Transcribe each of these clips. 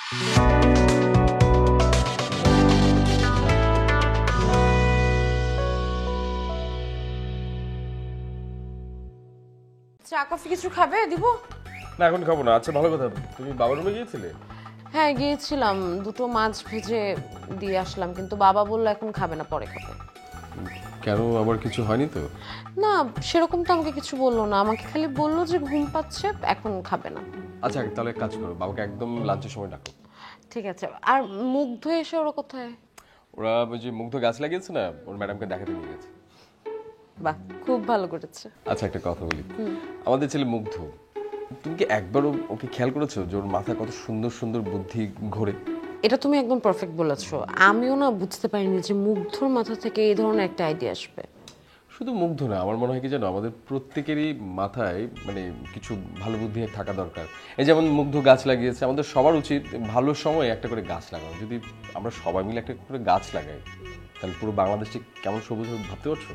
চা কফি কিছু খাবে দিব? না এখন খাবো না। আচ্ছা ভালো কথা, তুমি বাবার রুমে গিয়েছিলে? হ্যাঁ গিয়েছিলাম, দুটো মাছ ভেজে দিয়ে আসলাম, কিন্তু বাবা বললো এখন খাবে না, পরে খাবে। কেন, আবার কিছু হয়নি তো? না সেরকম তো আমাকে কিছু বললো না, আমাকে খালি বললো যে ঘুম পাচ্ছে, এখন খাবে না। আচ্ছা তাহলে এক কাজ করো, বাবাকে একদম লাঞ্চের সময় ডাকো। ঠিক আছে। আর মুগ্ধ এসে ওরা কোথায়? ওরা ওই যে মুগ্ধ গাছ লাগিয়েছে না, ওর ম্যাডামকে দেখাতে নিয়ে গেছে। বাহ, খুব ভালো করেছে। আচ্ছা একটা কথা বলি, আমাদের ছেলে মুগ্ধ, তুমি কি একবারও ওকে খেয়াল করেছো যে ওর মাথায় কত সুন্দর সুন্দর বুদ্ধি ঘোরে? এটা তুমি একদম পারফেক্ট বলেছো। আমিও না বুঝতে পারিনি যে মুগ্ধর মাথা থেকে এই ধরনের একটা আইডিয়া আসবে। শুধু মুগ্ধ না, আমার মনে হয় কি জানো, আমাদের প্রত্যেকেরই মাথায় মানে কিছু ভালো বুদ্ধি থাকা দরকার। এই যেমন মুগ্ধ গাছ লাগিয়েছে, আমাদের সবার উচিত ভালো সময় একটা করে গাছ লাগানো। যদি আমরা সবাই মিলে একটা করে গাছ লাগাই, তাহলে পুরো বাংলাদেশে কেমন সবুজ হবে ভাবতে পারছো?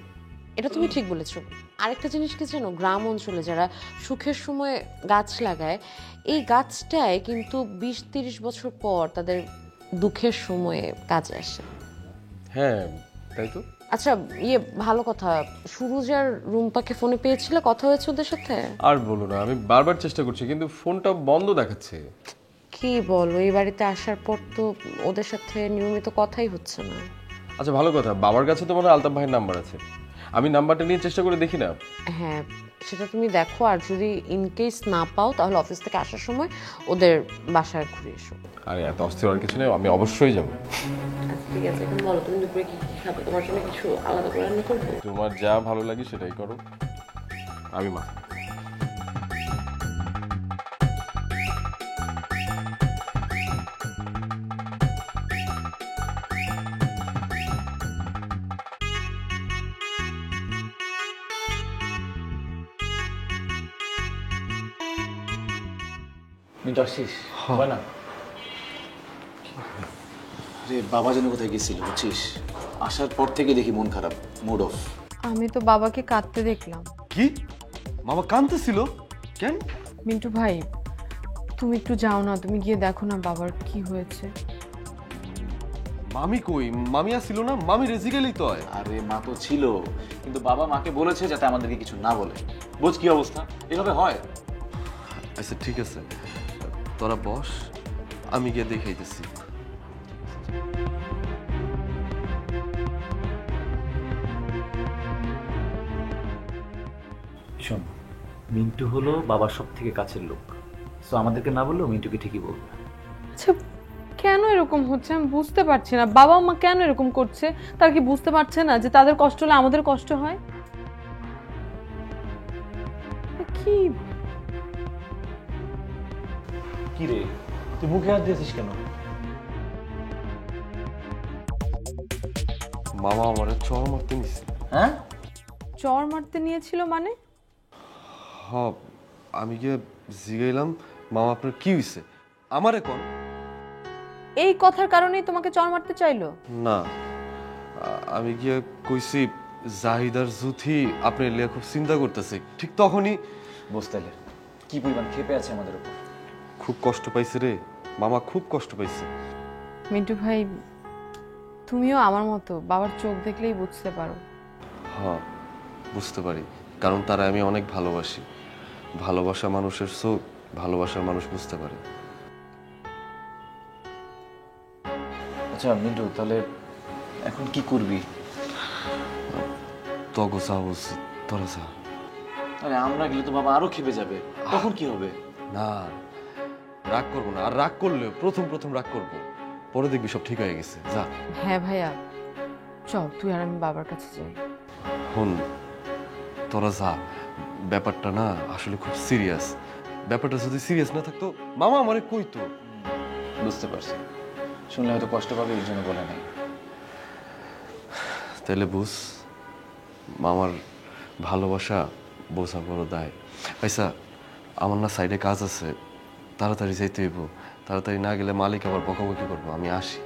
এটা তুমি ঠিক বলেছো। আরেকটা জিনিস কি জানো, গ্রাম অঞ্চলে যারা সুখের সময় গাছ লাগায়, এই গাছটায় কিন্তু 20-30 বছর পর তাদের দুঃখের সময়ে কাজে আসে। হ্যাঁ তাই তো। আচ্ছা ভালো কথা, সুরুজ আর রুম্পাকে ফোনে পেয়েছিলে? কথা হয়েছে ওদের সাথে? আর বলো না, আমি বারবার চেষ্টা করছি কিন্তু ফোনটা বন্ধ দেখাচ্ছে। কি বলো, এই বাড়িতে আসার পর তো ওদের সাথে নিয়মিত কথাই হচ্ছে না। আচ্ছা ভালো কথা, বাবার কাছে তো মনে হয় আলতাফ ভাইয়ের নাম্বার আছে, আমি নাম্বারটা নিয়ে চেষ্টা করে দেখি না? হ্যাঁ সেটা তুমি দেখো, আর যদি ইনকেস না পাও তাহলে অফিস থেকে আসার সময় ওদের বাসায় ঘুরে এসো। আরে এত অস্থির হওয়ার কিছু নেই, আমি অবশ্যই যাবো। আচ্ছা ঠিক আছে, এখন বলো তুমি দুপুরে কি কি খাবে? তোমার জন্য কিছু আলাদা করে রান্না করবো? তোমার যা ভালো লাগে সেটাই করো, আমি মা। মিনিট আসছিস হয় না রে? বাবা যেন কোথায় গেছিল বুঝছিস, আসার পর থেকে দেখি মন খারাপ, মুড অফ। আমি তো বাবাকে কাঁদতে দেখলাম। কি মামা কাঁদতেছিল কেন? মিন্টু ভাই তুমি একটু যাও না, তুমি গিয়ে দেখো না বাবার কি হয়েছে। মামি কই? মামি আসছিল না, মামি রেজি গেলেই তো হয়। আরে মা তো ছিল, কিন্তু বাবা মাকে বলেছে যাতে আমাদেরকে কিছু না বলে। বুঝ কি অবস্থা, এভাবে হয়? আচ্ছা ঠিক আছে, তোরা বস, আমি গিয়ে দেখাইতেছি। শোন, মিন্টু হলো বাবার সব থেকে কাছের লোক, সো আমাদেরকে না বললেও মিন্টুকে ঠিকই বলবে। আচ্ছা কেন এরকম হচ্ছে আমি বুঝতে পারছি না, বাবা মা কেন এরকম করছে? তার কি বুঝতে পারছে না যে তাদের কষ্ট হলে আমাদের কষ্ট হয়? কি কি রে, তুই মুখে হাত দিয়েছিস কেন? মামা আমার চর মারতে নিছে। হ্যাঁ, চর মারতে নিয়েছিল মানে? হ, আমি গিয়ে জিগাইলাম মামা আপনার কি হইছে, আমারে কোন? এই কথার কারণেই তোমাকে চর মারতে চাইলো? না, আমি গিয়ে কইছি জাহিদার জুথি আপনি লিয়া খুব চিন্তা করতেছে। ঠিক তখনই বুঝতে কি পরিমাণ ক্ষেপে আছে আমাদের উপর। খুব কষ্ট পাইছে রে মামা, খুব কষ্ট পাইছে। মিন্টু ভাই তুমিও আমার মতো বাবার চোখ দেখলেই বুঝতে পারো। হ্যাঁ বুঝতে পারি, কারণ তারা আমি অনেক ভালোবাসি। ভালোবাসা মানুষের চোখ, ভালোবাসার মানুষ বুঝতে পারে। আচ্ছা মিন্টু, তাহলে এখন কি করবি? তগো যা উচিত তোরা যা। আরে আমরা গেলে তো বাবা আরো ক্ষেপে যাবে, তখন কি হবে? না রাগ করবো না, আর রাগ করলে প্রথম প্রথম রাগ করবো, পরে দেখবি সব ঠিক হয়ে গেছে। যা। হ্যাঁ ভাইয়া চল তুই আর আমি বাবার কাছে যাই। হন তোরা যা, ব্যাপারটা না আসলে খুব সিরিয়াস। ব্যাপারটা যদি সিরিয়াস না থাকতো মামা আমারে কইতো। বুঝতে পারছি, শুনলে হয়তো কষ্ট পাবে এই জন্য বলে নাই। তাহলে বুঝ, মামার ভালোবাসা বোঝা বড় দায়। আচ্ছা আমার না সাইডে কাজ আছে, তাড়াতাড়ি যাইতে হইব। তাড়াতাড়ি না গেলে মালিক আবার বকাবকি করবো। আমি আসি।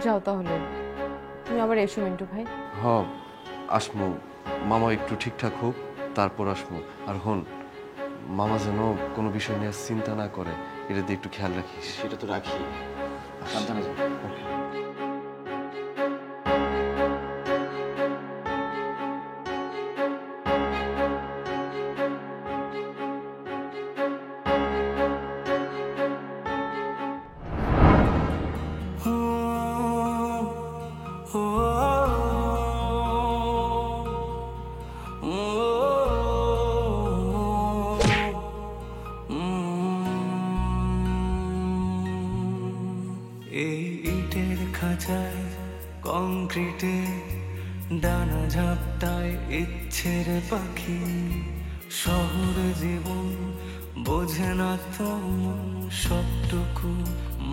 যাও তাহলে, তুমি আবার এসো মিন্টু ভাই। হ আসমু, মামা একটু ঠিকঠাক হোক তারপর আসমু। আর হন, মামা যেন কোনো বিষয় নিয়ে চিন্তা না করে, এটা দিয়ে একটু খেয়াল রাখিস। সেটা তো রাখি, সাবধানে যাবো। এই ইটের খাঁচায় কংক্রিটে ডানা ঝাপটায় ইচ্ছের পাখি, শহর জীবন বোঝে না তো মন, সবটুকু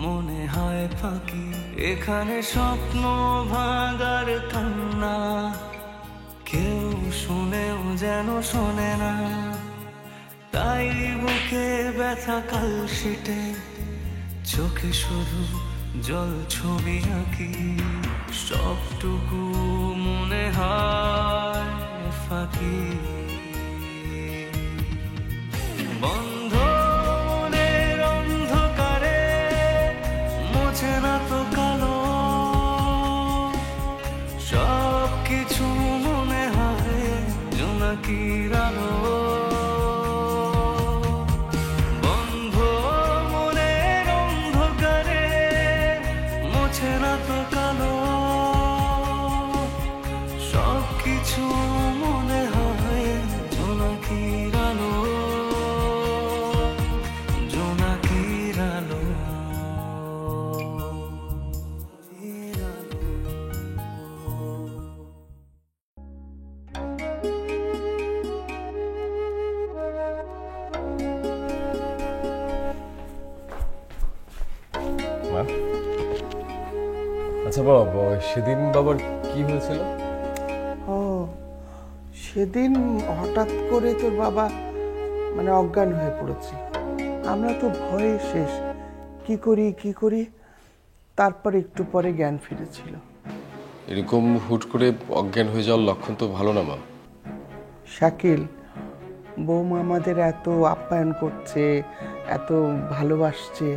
মনে হয় ফাঁকি। এখানে স্বপ্ন ভাঙার কান্না কেউ শুনেও যেন শোনে না, তাই বুকে ব্যথা কালশিটে চোখে শুধু জল ছবি আঁকি, সবটুকু মনে হয় ফাঁকি। বন্ধ মনের অন্ধকারে মোছে না তো কালো, সব কিছু মনে হয় জোনাকির আলো। আচ্ছা বাবা, সেদিন বাবার কি হয়েছিল? ও সেদিন হঠাৎ করে তোর বাবা মানে অজ্ঞান হয়ে পড়েছিল। আমরা তো ভয়ে শেষ, কি করি তারপর একটু পরে জ্ঞান ফিরেছিল। এরকম হুট করে অজ্ঞান হয়ে যাওয়ার লক্ষণ তো ভালো না মা। শাকিল, বৌমা আমাদের এত আপ্যায়ন করছে, এত ভালোবাসছে,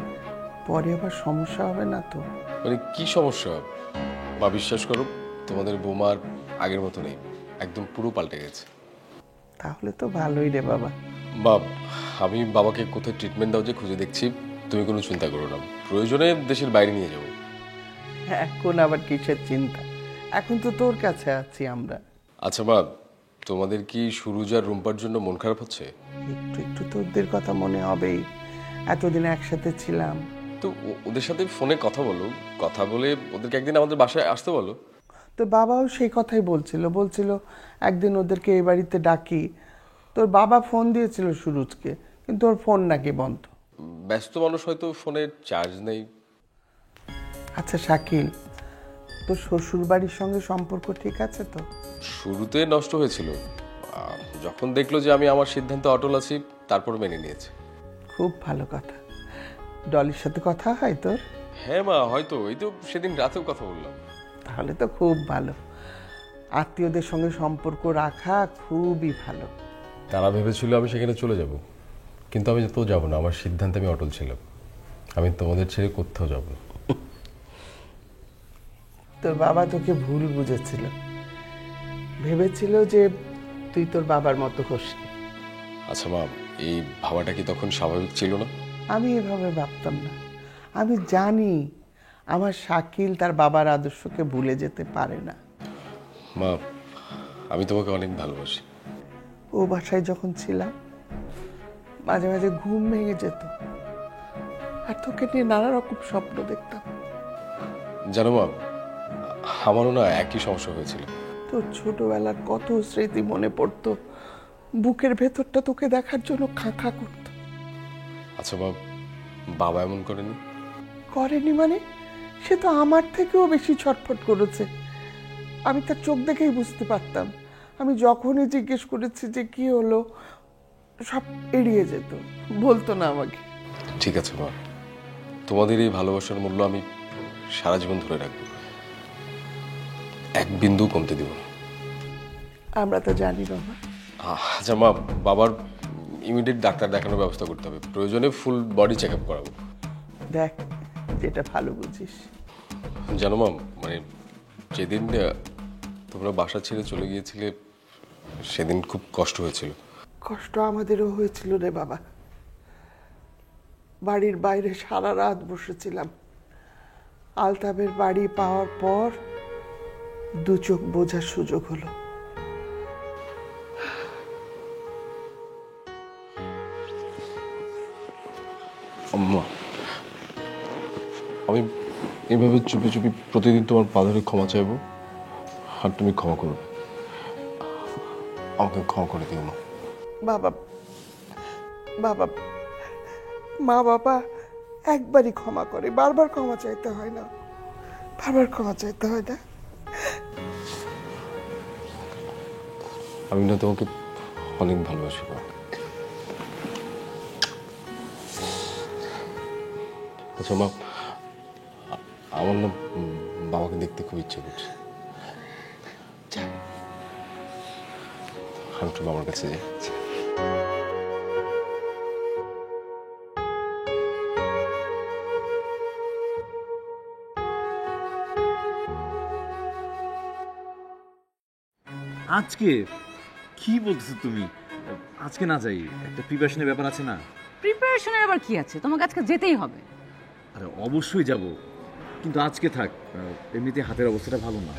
পরে আবার সমস্যা হবে না তো? মানে কি সমস্যা মা? বিশ্বাস করো, তোমাদের বৌমার আগের মতো নেই, একদম পুরো পাল্টে গেছে। তাহলে তো ভালোই রে বাবা। মা, আমি বাবাকে কোথায় ট্রিটমেন্ট দাও যে খুঁজে দেখছি, তুমি কোনো চিন্তা করো না, প্রয়োজনে দেশের বাইরে নিয়ে যাবো। এখন আবার কিসের চিন্তা, এখন তো তোর কাছে আছি আমরা। আচ্ছা মা, তোমাদের কি সুরুজার রুম্পার জন্য মন খারাপ হচ্ছে? একটু একটু তোদের কথা মনে হবেই, এতদিন একসাথে ছিলাম। তো ওদের সাথে ফোনে কথা বলো, কথা বলে ওদেরকে একদিন আমাদের বাসায় আসতে বলো। তো বাবাও সেই কথাই বলছিল একদিন ওদেরকে এই বাড়িতে ডাকি। তোর বাবা ফোন দিয়েছিল সুরুজকে, কিন্তু ওর ফোন নাকি বন্ধ। ব্যস্ত মানুষ, হয়তো ফোনের চার্জ নেই। আচ্ছা শাকিল, তোর শ্বশুর বাড়ির সঙ্গে সম্পর্ক ঠিক আছে তো? শুরুতে নষ্ট হয়েছিল, যখন দেখলো যে আমি আমার সিদ্ধান্তে অটল আছি, তারপর মেনে নিয়েছে। খুব ভালো কথা। ডলির সাথে কথা হয় তোর? হ্যাঁ মা, হয়তো এই তো সেদিন রাতেও কথা বললাম। তাহলে তো খুব ভালো, আত্মীয়দের সঙ্গে সম্পর্ক রাখা খুবই ভালো। তারা ভেবেছিল আমি সেখানে চলে যাব, কিন্তু আমি তো যাব না, আমার সিদ্ধান্তে আমি অটল ছিলাম। আমি তোমাদের ছেড়ে কোথাও যাব না। তোর বাবা তোকে ভুল বুঝেছিল, ভেবেছিল যে তুই তোর বাবার মতো হোসনি। আচ্ছা মা, এই ভাবাটা কি তখন স্বাভাবিক ছিল না? আমি এভাবে ভাবতাম না। আমি জানি আমার শাকিল তার বাবার আদর্শকে ভুলে যেতে পারে না। মা, আমি তোমাকে অনেক ভালোবাসি। ও বাসায় যখন ছিলাম মাঝে মাঝে ঘুম ভেঙে যেত, আর তোকে নিয়ে নানা রকম স্বপ্ন দেখতাম। জানো মা, আমারও না একই সমস্যা হয়েছিল। তোর ছোটবেলার কত স্মৃতি মনে পড়তো, বুকের ভেতরটা তোকে দেখার জন্য খাঁ করতো। আচ্ছা মা, বাবা এমন করেনি? করেনি মানে? সে তো আমার থেকেও বেশি ছটফট করেছে। আমি তার চোখ দেখেই বুঝতে পারতাম। আমি যখনই জিজ্ঞেস করেছি যে কি হলো, সব এড়িয়ে যেত, বলতো না আমাকে। ঠিক আছে মা, তোমাদের এই ভালোবাসার মূল্য আমি সারা জীবন ধরে রাখবো, এক বিন্দু কমতে দিব না। আমরা তো জানি বাবা। আচ্ছা মা, বাবার ইমিডিয়েট ডাক্তার দেখানোর ব্যবস্থা করতে হবে, প্রয়োজনে ফুল বডি চেক আপ করাবো। দেখ যেটা ভালো বুঝিস। জানো মাম, মানে যেদিন তোমরা বাসা ছেড়ে চলে গিয়েছিলে সেদিন খুব কষ্ট হয়েছিল। কষ্ট আমাদেরও হয়েছিল রে বাবা। বাড়ির বাইরে সারা রাত বসেছিলাম। আলতাবের বাড়ি পাওয়ার পর দু চোখ বোঝার সুযোগ হলো। আম্মা, আমি এইভাবে চুপি চুপি প্রতিদিন তোমার পা ধরে ক্ষমা চাইবো, আর তুমি ক্ষমা করবে। আমাকে ক্ষমা করে দিও মা। বাবা বাবা মা বাবা একবারই ক্ষমা করে, বারবার ক্ষমা চাইতে হয় না, বারবার ক্ষমা চাইতে হয় না। আমি না তোমাকে অনেক ভালোবাসি মা। আচ্ছা মা, আমার না বাবাকে দেখতে খুব ইচ্ছে করছে। আমি একটু বাবার কাছে যাই। আজকে কি বলছো তুমি? আজকে না যাই, একটা প্রিপারেশনের ব্যাপার আছে না? প্রিপারেশনের আবার কি আছে, তোমাকে আজকে যেতেই হবে। আরে অবশ্যই যাব, কিন্তু আজকে থাক, এমনিতে হাতের অবস্থাটা ভালো না।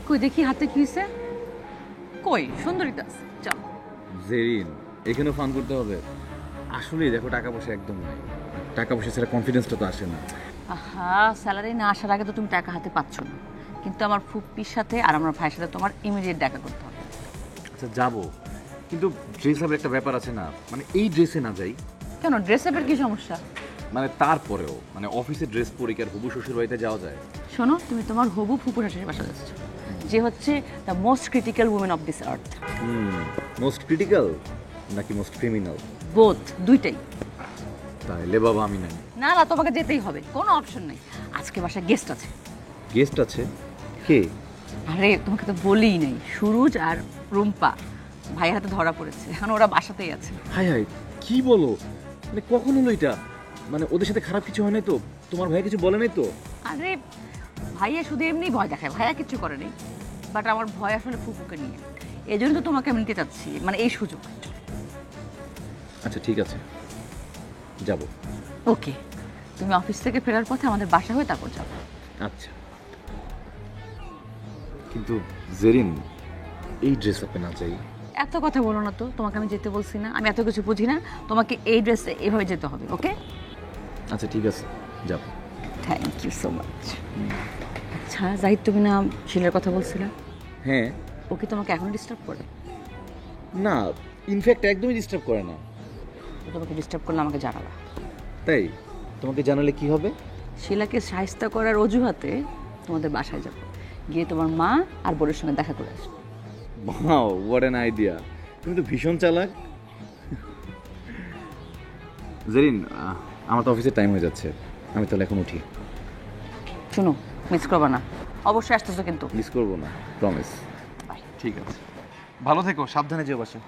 কই দেখি হাতে কি হয়েছে, কই সুন্দরীটা আছে, চল। জেরিন, এখানেও ফান করতে হবে? আসলে দেখো টাকা পয়সা একদম নাই, টাকা পয়সা ছাড়া কনফিডেন্সটা তো আসে না। আহা, স্যালারি না আসার আগে তো তুমি টাকা হাতে পাচ্ছ না, কিন্তু আমার ফুপ্পির সাথে আর আমার ভাইয়ের সাথে তোমার ইমিডিয়েট দেখা করতে হবে। আচ্ছা যাবো, কিন্তু ড্রেস আপের একটা ব্যাপার আছে না, মানে এই ড্রেসে না যাই। কেন, ড্রেস আপের কি সমস্যা? মানে তারপরেও মানে অফিসে ড্রেস পরে কি আর হবু শ্বশুর বাড়িতে যাওয়া যায়? শোনো, তুমি তোমার হবু ফুপু শাশুড়ির বাসা যাচ্ছ, যে হচ্ছে the most critical women of this earth. Most critical নাকি মোস্ট ক্রিমিনাল? বোথ, দুইটাই। তাহলে বাবা আমি নাই। না না, তোমাকে যেতেই হবে, কোনো অপশন নেই। আজকে বাসায় গেস্ট আছে। গেস্ট আছে? কে? আরে তোমাকে তো বলিই নাই, সুরুজ আর রুম্পা ভাইয়ের হাতে ধরা পড়েছে, এখন ওরা বাসাতেই আছে। হাই হাই, কি বলো? মানে কখন হলো এটা? মানে ওদের সাথে খারাপ কিছু হয় নাই তো? তোমার ভাই কিছু বলে নাই তো? আরে ভাইয়া শুধু এমনি ভয় দেখায়, ভাইয়া কিছু করে নেই, বাট আমার ভয় আসলে ফুপুকে নিয়ে। এই জন্য তো তোমাকে আমি নিতে চাচ্ছি, মানে এই সুযোগ। আচ্ছা ঠিক আছে, যাব। ওকে, তুমি অফিস থেকে ফেরার পথে আমাদের বাসা হয়ে তারপর যাবো। আচ্ছা, কিন্তু জেরিন, এই ড্রেস আপে না যাই। এত কথা বলো না তো, তোমাকে আমি যেতে বলছি না? আমি এত কিছু বুঝি না? তোমাকে এই ড্রেসে এভাবে যেতে হবে, ওকে? আচ্ছা ঠিক আছে, যাব। Thank you so much. আচ্ছা জাহিদ, তুমি না শিলার কথা বলছিলা? হ্যাঁ। ও কি তোমাকে এখন ডিস্টার্ব করে? না, ইনফ্যাক্ট একদমই ডিস্টার্ব করে না। ও তোমাকে ডিস্টার্ব করলে আমাকে জানাবা। তাই? তোমাকে জানালে কি হবে? শিলাকে সাহিস্তা করার অজুহাতে তোমাদের বাসায় যাব, গিয়ে তোমার মা আর বোনের সঙ্গে দেখা করে আসবো। Wow, what an idea! তুমি তো ভীষণ চালাক। জেরিন, আমার তো অফিসের টাইম হয়ে যাচ্ছে, আমি তাহলে এখন উঠি। শুনো, মিস করবা না, অবশ্যই আসতেছো কিন্তু। মিস করবো না, প্রমিস। ঠিক আছে, ভালো থেকো, সাবধানে যেও বাসা।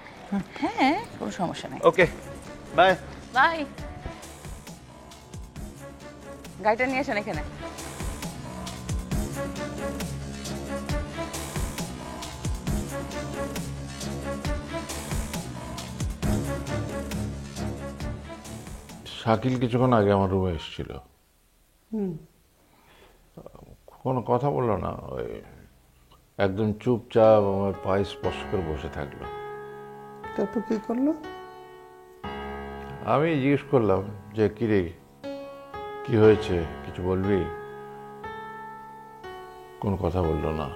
হ্যাঁ, কোনো সমস্যা নেই। ওকে, বাই। বাই। গাড়িটা নিয়ে আসেন এখানে। শাকিল কিছুক্ষণ আগে আমার রুমে এসেছিল, কোনো কথা বললো না, ওই একদম চুপচাপ আমার পায়ে স্পর্শ করে বসে থাকলো। তারপর কি করলো? আমি জিজ্ঞেস করলাম যে কিরে, কি হয়েছে, কিছু বলবি? কোনো কথা বললো না,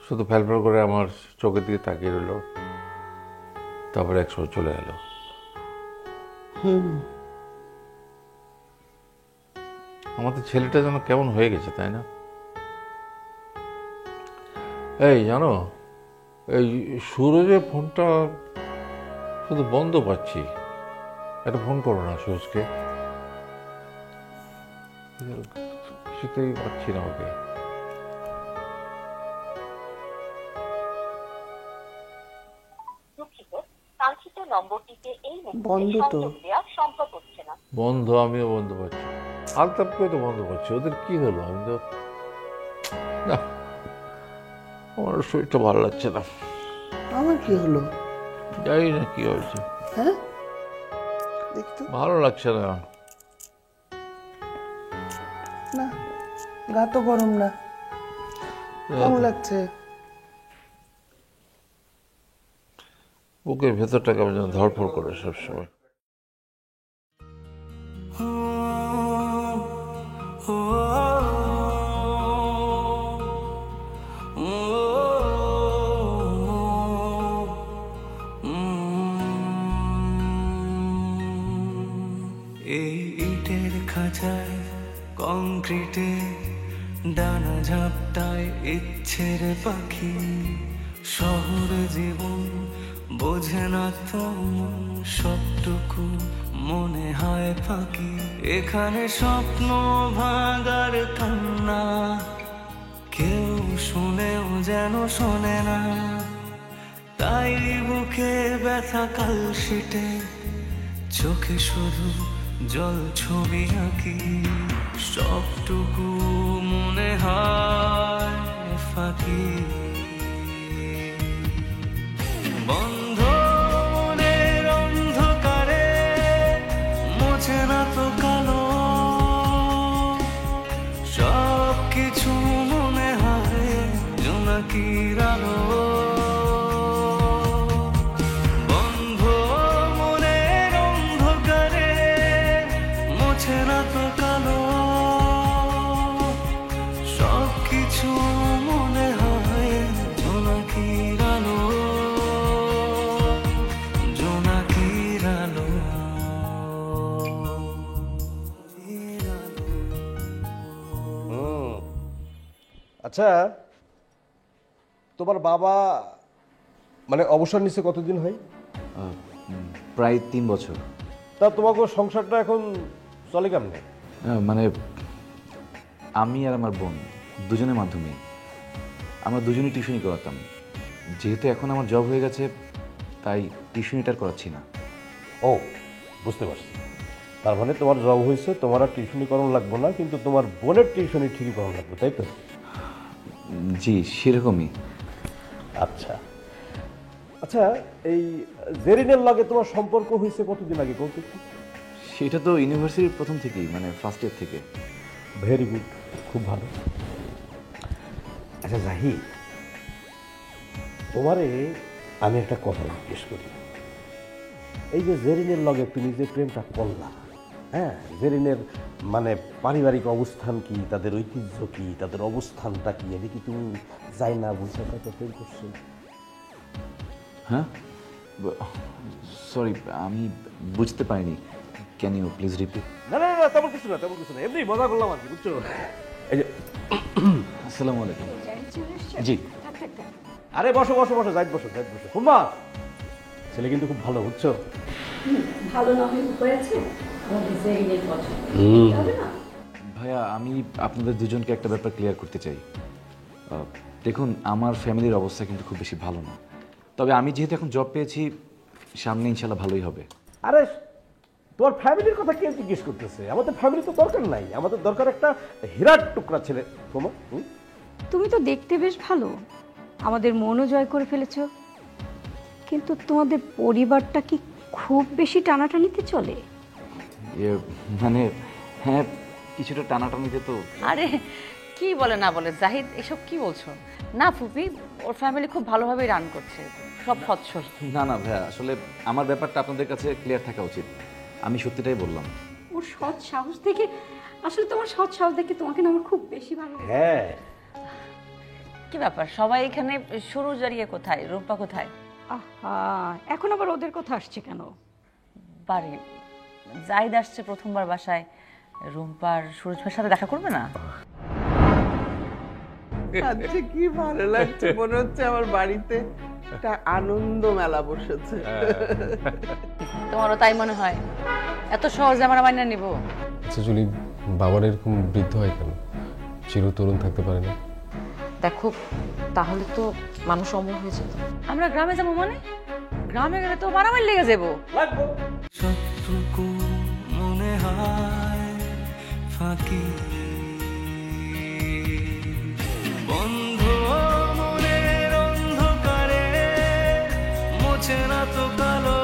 শুধু ফ্যালফ্যাল করে আমার চোখের দিকে তাকিয়ে রইল, তারপরে একসময় চলে গেল। আমাদের ছেলেটা যেন কেমন হয়ে গেছে, তাই না? এই জানো, এই সুরজের ফোনটা শুধু বন্ধ পাচ্ছি, একটা ফোন করো না সুরজকে, কিছুতেই পাচ্ছি না ওকে। দুঃখিত, কাঙ্ক্ষিত নম্বরটিতে বন্ধ তো। বন্ধ, আমিও বন্ধ পাচ্ছি। আলতাপকে তো বন্ধ পাচ্ছি। ওদের কি হলো? আমি তো না, আমার শরীরটা ভালো লাগছে না। আমার কি হলো? জানি না কি হয়েছে, হ্যাঁ দেখতো ভালো লাগছে না। না, গা তো গরম না, কেমন লাগছে? বুকের ভেতরটা কেমন যেন ধড়ফড় করে সবসময়। এই ইটের খাঁচায় কংক্রিটে ডানা ঝাপটায় ইচ্ছের পাখি, শহর জীবন বোঝে না তো সবটুকু মনে হয় ফাঁকি। এখানে স্বপ্ন ভাঙার কান্না কেউ শুনেও যেন শোনে না, তাই বুকে ব্যথা কালশিটে চোখে শুধু জল ছবি আঁকি। সবটুকু মনে হয় ফাঁকি। বন্ধ মনের অন্ধকারে মোছে না তো কালো, সব কিছু মনে হয় জোনাকির আলো। বন্ধ মনের অন্ধকারে মোছে না তো কালো, সব কিছু মনে হয় জোনাকির আলো, জোনাকির আলো। আচ্ছা, তোমার বাবা মানে অবসর নিচ্ছে কতদিন হয়? প্রায় 3 বছর। তা তোমাকে সংসারটা এখন চলে কেমনে? মানে আমি আর আমার বোন দুজনের মাধ্যমে আমরা দুজনেই টিউশনি করাতাম। যেহেতু এখন আমার জব হয়ে গেছে তাই টিউশনিটা আর করাচ্ছি না। ও, বুঝতে পারছি। তার মানে তোমার জব হয়েছে, তোমার আর টিউশনি করানো লাগবে না, কিন্তু তোমার বোনের টিউশনি ঠিকই করানো লাগবে, তাই তো? জি সেরকমই। আচ্ছা আচ্ছা, এই জেরিনের লগে তোমার সম্পর্ক হয়েছে কতদিন আগে বলতে? সেটা তো ইউনিভার্সিটির প্রথম থেকেই, মানে ফার্স্ট ইয়ার থেকে। ভেরি গুড, খুব ভালো। আচ্ছা জাহিদ, তোমারে আমি একটা কথা জিজ্ঞেস করি। এই যে জেরিনের লগে তুমি যে প্রেমটা করলা, হ্যাঁ, জেরিনের মানে পারিবারিক অবস্থান কি, তাদের ঐতিহ্য কি, তাদের অবস্থানটা কি, এটা কি তুমি যাই না বুঝতে পারছো প্রেম করছো? হ্যাঁ, সরি আমি বুঝতে পারিনি। Can you please repeat? না না না, তেমন কিছু না, তেমন কিছু না, এমনি মজা করলাম আর কি, বুঝছো? এই যে আসসালামু আলাইকুম। জি আরে বসো বসো বসো, যাই বসো যাই বসো। কুম্বা, ছেলে কিন্তু খুব ভালো, বুঝছো? ভালো না হয়ে উপায় আছে? আমাদের জেরিনের পছন্দ হবে না? ভাইয়া, আমি আপনাদের দুজনকে একটা ব্যাপার ক্লিয়ার করতে চাই। দেখুন, আমার ফ্যামিলির অবস্থা কিন্তু খুব বেশি ভালো না, তবে আমি যেহেতু এখন জব পেয়েছি সামনে ইনশাল্লাহ ভালোই হবে। আরে তোমার ফ্যামিলির কথা কে জিজ্ঞেস করতেছে? আমাদের ফ্যামিলি তো দরকার নাই, আমাদের দরকার একটা হীরার টুকরা ছেলে। তোমার তুমি তো দেখতে বেশ ভালো, আমাদের মনও জয় করে ফেলেছো, কিন্তু তোমাদের পরিবারটা কি খুব বেশি টানাটানিতে চলে? মানে হ্যাঁ, কিছুটা টানাটানিতে তো। আরে কি বলে না বলে জাহিদ, এসব কি বলছো? না ফুপি, ওর ফ্যামিলি খুব ভালোভাবেই রান করছে, সব সচ্ছল। না না ভাইয়া, আসলে আমার ব্যাপারটা আপনাদের কাছে ক্লিয়ার থাকা উচিত। আমি সত্যিটাই বললাম। ওর সৎ সাহস দেখে, আসলে তোমার সৎ সাহস দেখে তোমাকে না আমার খুব বেশি ভালো লাগে। হ্যাঁ, কি ব্যাপার, সবাই এখানে? সরু জারিয়া কোথায়, রূপা কোথায়? আহা, এখন আবার ওদের কথা আসছে কেন? বাড়ি জাহিদ আসছে প্রথমবার বাসায়, রুম্পার সুরজ ভাইয়ের সাথে দেখা করবে না? আজকে কি ভালো লাগছে, মনে হচ্ছে আমার বাড়িতে একটা আনন্দ মেলা বসেছে। তোমারও তাই মনে হয়? এত সহজে আমরা মাইনা নিব? আচ্ছা জুলি, বাবার এরকম বৃদ্ধ হয় কেন? চিরতরুণ থাকতে পারে না? দেখো, তাহলে তো মানুষ অমর হয়ে যেত। আমরা গ্রামে যাবো মানে? গ্রামে গেলে তো মারামারি লেগে যাবো। সবটুকু মনে হয় ফাঁকি, বন্ধ মনের অন্ধকারে মোছে না তো কালো